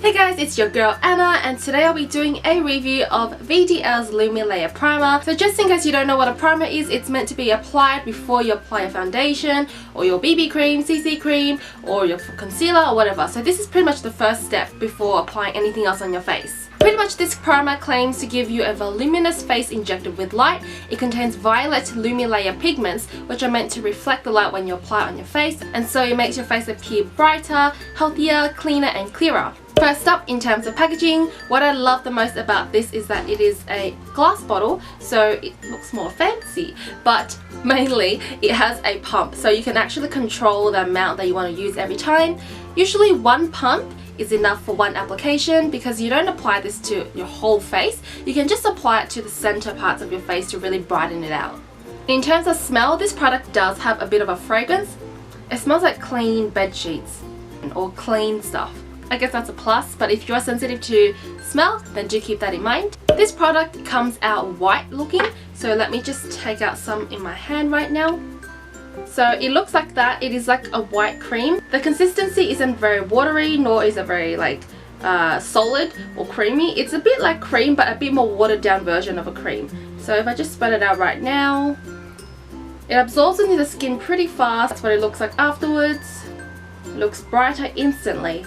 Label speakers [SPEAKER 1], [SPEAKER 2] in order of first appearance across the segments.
[SPEAKER 1] Hey guys, it's your girl Anna, and today I'll be doing a review of VDL's Lumilayer primer. So just in case you don't know what a primer is, it's meant to be applied before you apply a foundation or your BB cream, CC cream, or your concealer or whatever. So this is pretty much the first step before applying anything else on your face. Pretty much this primer claims to give you a voluminous face injected with light. It contains violet Lumilayer pigments, which are meant to reflect the light when you apply it on your face, and so it makes your face appear brighter, healthier, cleaner and clearer. First up, in terms of packaging, what I love the most about this is that it is a glass bottle, so it looks more fancy, but mainly it has a pump, so you can actually control the amount that you want to use every time. Usually one pump is enough for one application because you don't apply this to your whole face. You can just apply it to the center parts of your face to really brighten it out. In terms of smell, this product does have a bit of a fragrance. It smells like clean bed sheets or clean stuff. I guess that's a plus, but if you're sensitive to smell, then do keep that in mind. This product comes out white looking, so let me just take out some in my hand right now. So it looks like that. It is like a white cream. The consistency isn't very watery, nor is it very solid or creamy. It's a bit like cream, but a bit more watered down version of a cream. So if I just spread it out right now, it absorbs into the skin pretty fast. That's what it looks like afterwards. It looks brighter instantly.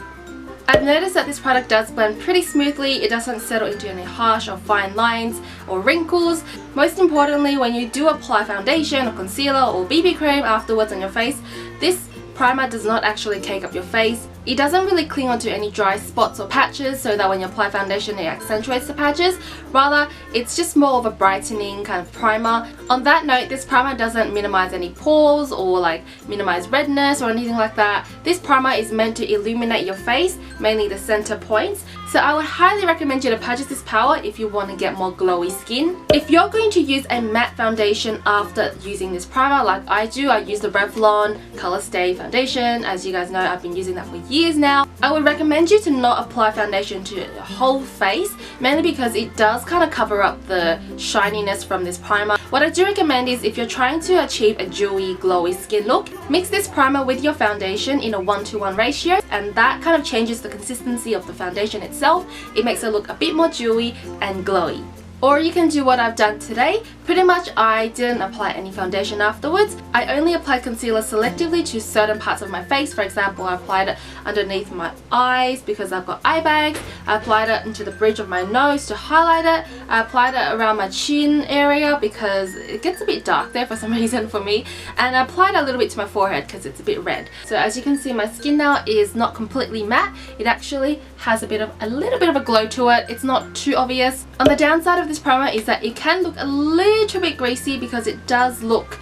[SPEAKER 1] I've noticed that this product does blend pretty smoothly. It doesn't settle into any harsh or fine lines or wrinkles. Most importantly, when you do apply foundation or concealer or BB cream afterwards on your face, this primer does not actually cake up your face. It doesn't really cling onto any dry spots or patches, so that when you apply foundation it accentuates the patches. Rather, it's just more of a brightening kind of primer. On that note, this primer doesn't minimize any pores or minimize redness or anything like that. This primer is meant to illuminate your face, mainly the center points. So I would highly recommend you to purchase this powder if you want to get more glowy skin. If you're going to use a matte foundation after using this primer like I do, I use the Revlon Color Stay foundation. As you guys know, I've been using that for years now. I would recommend you to not apply foundation to your whole face, mainly because it does kind of cover up the shininess from this primer. What I do recommend is if you're trying to achieve a dewy, glowy skin look, mix this primer with your foundation in a 1:1 ratio, and that kind of changes the consistency of the foundation itself. It makes it look a bit more dewy and glowy. Or you can do what I've done today. Pretty much I didn't apply any foundation afterwards. I only applied concealer selectively to certain parts of my face. For example, I applied it underneath my eyes because I've got eye bags. I applied it into the bridge of my nose to highlight it. I applied it around my chin area because it gets a bit dark there for some reason for me. And I applied a little bit to my forehead because it's a bit red. So as you can see, my skin now is not completely matte. It actually has a little bit of a glow to it. It's not too obvious. On the downside of this primer is that it can look a little bit greasy because it does look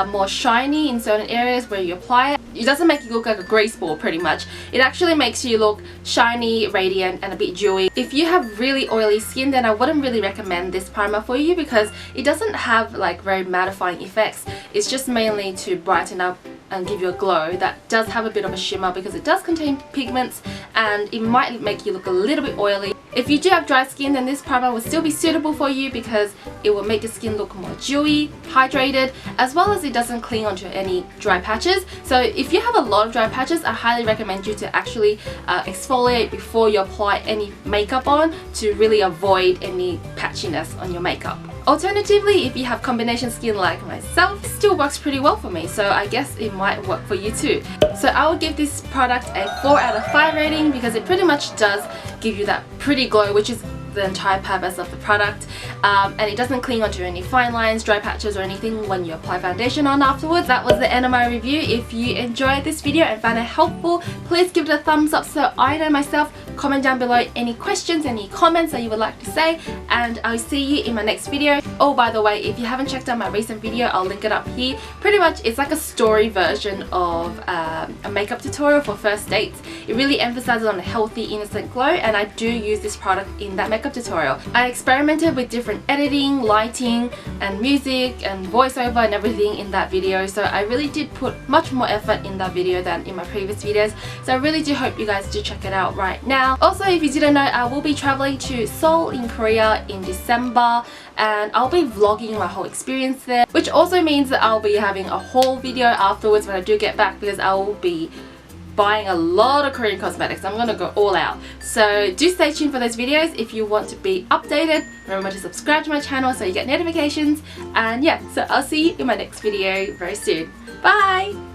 [SPEAKER 1] more shiny in certain areas where you apply it. It doesn't make you look like a grease ball pretty much. It actually makes you look shiny, radiant and a bit dewy. If you have really oily skin, then I wouldn't really recommend this primer for you because it doesn't have very mattifying effects. It's just mainly to brighten up and give you a glow that does have a bit of a shimmer because it does contain pigments and it might make you look a little bit oily. If you do have dry skin, then this primer will still be suitable for you because it will make your skin look more dewy, hydrated, as well as it doesn't cling onto any dry patches. So if you have a lot of dry patches, I highly recommend you to actually exfoliate before you apply any makeup on to really avoid any patchiness on your makeup. Alternatively, if you have combination skin like myself, it still works pretty well for me, so I guess it might work for you too. So I will give this product a 4 out of 5 rating because it pretty much does give you that pretty glow, which is the entire purpose of the product, and it doesn't cling onto any fine lines, dry patches or anything when you apply foundation on afterwards. That was the end of my review. If you enjoyed this video and found it helpful, please give it a thumbs up so I know myself. Comment down below any questions, any comments that you would like to say, and I'll see you in my next video. Oh, by the way, if you haven't checked out my recent video, I'll link it up here. Pretty much it's like a story version of a makeup tutorial for first dates. It really emphasizes on a healthy, innocent glow, and I do use this product in that makeup tutorial. I experimented with different editing, lighting and music and voiceover and everything in that video, so I really did put much more effort in that video than in my previous videos, so I really do hope you guys do check it out right now. Also, if you didn't know, I will be traveling to Seoul in Korea in December, and I'll be vlogging my whole experience there, which also means that I'll be having a haul video afterwards when I do get back because I will be buying a lot of Korean cosmetics. I'm gonna go all out. So do stay tuned for those videos if you want to be updated. Remember to subscribe to my channel so you get notifications. And yeah, so I'll see you in my next video very soon. Bye!